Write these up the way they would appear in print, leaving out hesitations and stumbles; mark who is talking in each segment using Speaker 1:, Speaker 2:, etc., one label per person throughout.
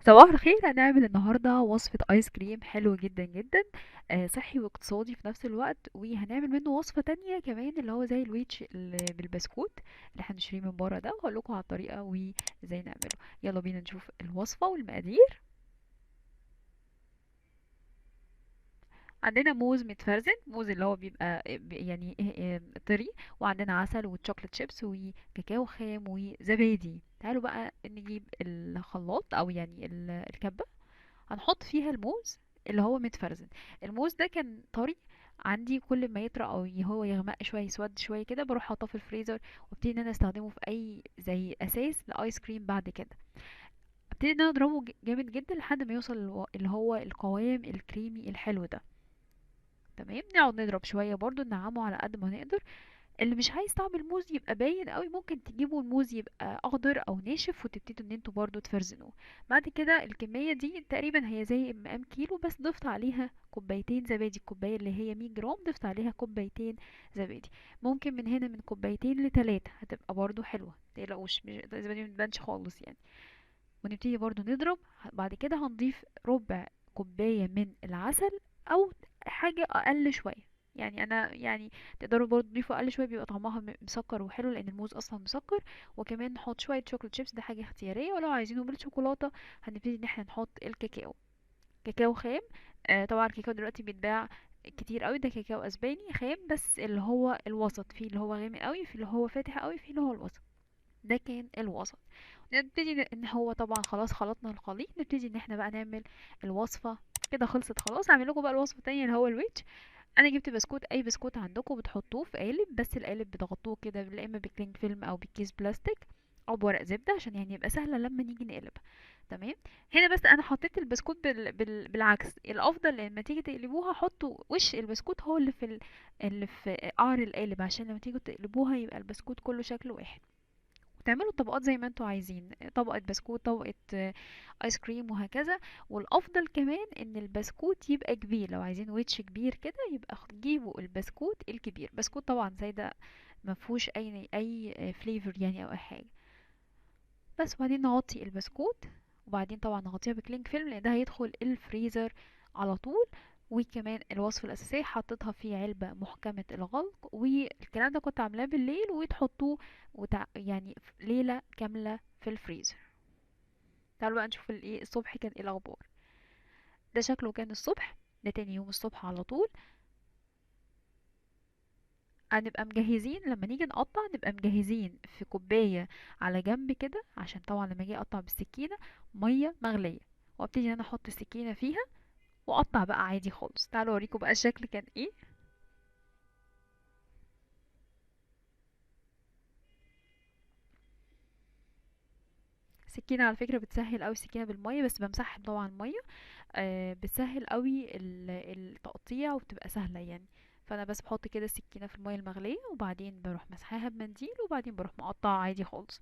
Speaker 1: صباح الخير. هنعمل النهاردة وصفة ايس كريم حلو جدا جدا، صحي واقتصادي في نفس الوقت. وهنعمل منه وصفة تانية كمان اللي هو زي الويتش اللي بالبسكوت اللي احنا بنشتريه من بره ده، وهقول لكم على الطريقة وازاي نعمله. يلا بينا نشوف الوصفة والمقادير. عندنا موز متفرزن، موز اللي هو بيبقى يعني طري، وعندنا عسل وتشوكلت شيبس وكاكاو خام وزبادي. تعالوا بقى نجيب الخلاط او يعني الكبة، هنحط فيها الموز اللي هو متفرزن. الموز ده كان طري عندي، كل ما يطرى او هو يغمق شويه يسود شويه كده بروح حاطاه في الفريزر، وابتدي ان انا استخدمه في اي زي اساس لايس كريم. بعد كده ابتدي ان انا اضربه جامد جدا لحد ما يوصل اللي هو القوام الكريمي الحلو ده. تمام، نقعد نضرب شويه برضو ننعمه على قد ما نقدر. اللي مش عايز طعم الموز يبقى باين قوي ممكن تجيبوا الموز يبقى اخضر او ناشف وتبتدوا ان انتوا برضو تفرزنوه. بعد كده الكمية دي تقريبا هي زي مقام كيلو، بس ضفت عليها كوبايتين زبادي. الكوباية اللي هي 100 جرام ضفت عليها كوبايتين زبادي. ممكن من هنا من كوبايتين لتلاتة هتبقى برضو حلوة، متقلقوش مش الزبادي متبانش خالص يعني. ونبتدي برضو نضرب. بعد كده هنضيف ربع كوباية من العسل، او حاجة اقل شوية. يعني انا يعني تقدروا برضو تضيفوا اقل شوية، بيبقى طعمها مسكر وحلو لان الموز اصلا مسكر. وكمان نحط شوية شوكولات شيبس، ده حاجة اختيارية. ولو عايزينه بالشوكولاتة هنبتدي ان احنا نحط الكاكاو، كاكاو خام. طبعا الكاكاو دلوقتي بيتباع كتير قوي، ده كاكاو اسباني خام، بس اللي هو الوسط، فيه اللي هو غامق قوي، في اللي هو فاتح قوي، في اللي هو الوسط. ده كان الوسط. نبتدي ان هو طبعا خلاص خلطنا الخليط، نبتدي ان احنا بقى نعمل الوصفة. كده خلصت خلاص. هعمل لكم بقى الوصفة التانية اللي هو الويتش. انا جبت بسكوت، اي بسكوت عندكم بتحطوه في قالب، بس القالب بتغطوه كده يا اما بكلينج فيلم او بكيس بلاستيك او بورق زبدة عشان يعني يبقى سهلة لما نيجي نقلب. تمام. هنا بس انا حطيت البسكوت بالعكس. الافضل لما تيجي تقلبوها حطوا وش البسكوت هو اللي اللي في قعر القالب، عشان لما تيجوا تقلبوها يبقى البسكوت كله شكل واحد. وتعملوا الطبقات زي ما انتوا عايزين، طبقة بسكوت، طبقة ايس كريم، وهكذا. والافضل كمان ان البسكوت يبقى كبير، لو عايزين ويتش كبير كده يبقى جيبوا البسكوت الكبير. بسكوت طبعا زي ده ما فيهوش اي فليفر يعني او اي حاجه. بس وبعدين نغطي البسكوت، وبعدين طبعا نغطيها بكلينج فيلم لان ده هيدخل الفريزر على طول. وكمان الوصفة الأساسية حطيتها في علبة محكمة الغلق، والكلام ده كنت عاملاه بالليل وتحطوه يعني ليلة كاملة في الفريزر. تعالوا بقى نشوف الايه الصبح كان ايه الأخبار. ده شكله كان الصبح، ده تاني يوم الصبح على طول. هنبقى مجهزين لما نيجي نقطع، نبقى مجهزين في كوباية على جنب كده، عشان طبعا لما اجي اقطع بالسكينة مية مغلية، وابتدي ان انا احط السكينة فيها واقطع بقى عادي خالص. تعالوا اوريكم بقى الشكل كان ايه. السكينة على فكرة بتسهل قوي، السكينة بالمية، بس بمسحها طبعا مية. بتسهل قوي التقطيع وبتبقى سهلة يعني. فانا بس بحط كده السكينة في المية المغلية، وبعدين بروح مسحاها بمنديل، وبعدين بروح مقطع عادي خالص.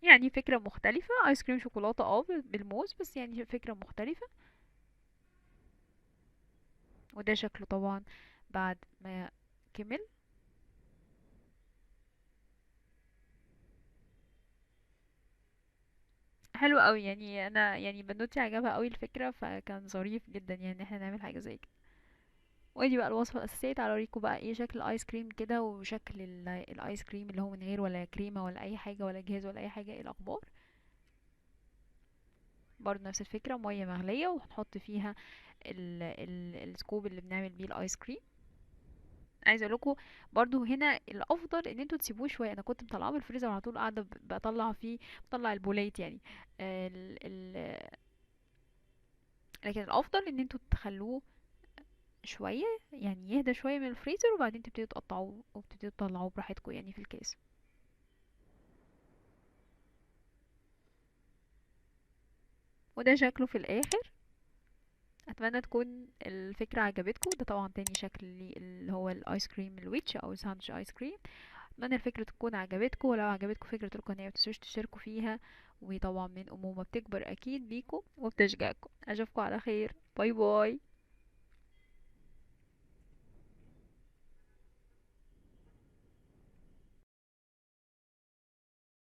Speaker 1: يعني فكرة مختلفة، ايس كريم شوكولاتة بالموز، بس يعني فكرة مختلفة. وده شكله طبعا بعد ما كمل. حلو قوي يعني، انا يعني بنوتي عجبها قوي الفكرة، فكان ظريف جدا يعني ان احنا نعمل حاجة زي كده. ودي بقى الوصفة الأساسية. تعالوا اوريكم بقى ايه شكل الايس كريم كده، وشكل الايس كريم اللي هو من غير ولا كريمة ولا اي حاجة ولا جهاز ولا اي حاجة، ايه الاخبار. برضه نفس الفكرة، مية مغلية وهنحط فيها السكوب اللي بنعمل بيه الايس كريم. عايزه اقول لكم برضو هنا الافضل ان انتوا تسيبوه شويه. انا كنت مطلعاه من الفريزر على طول، قاعده بطلع فيه، بطلع البوليت يعني. ال ال لكن الافضل ان انتوا تخلوه شويه، يعني يهدى شويه من الفريزر، وبعدين تبتدوا تقطعوه وتبتدوا تطلعوه براحتكم يعني في الكيس. وده شكله في الاخر. اتمنى تكون الفكره عجبتكم. ده طبعا تاني شكل اللي هو الايس كريم الويتش او ساندوتش ايس كريم. اتمنى الفكره تكون عجبتكم، ولو عجبتكم فكره القناه متنسوش تشتركوا فيها. وطبعا من امومه بتكبر اكيد بيكم وبتشجعكم. اشوفكم على خير. باي باي.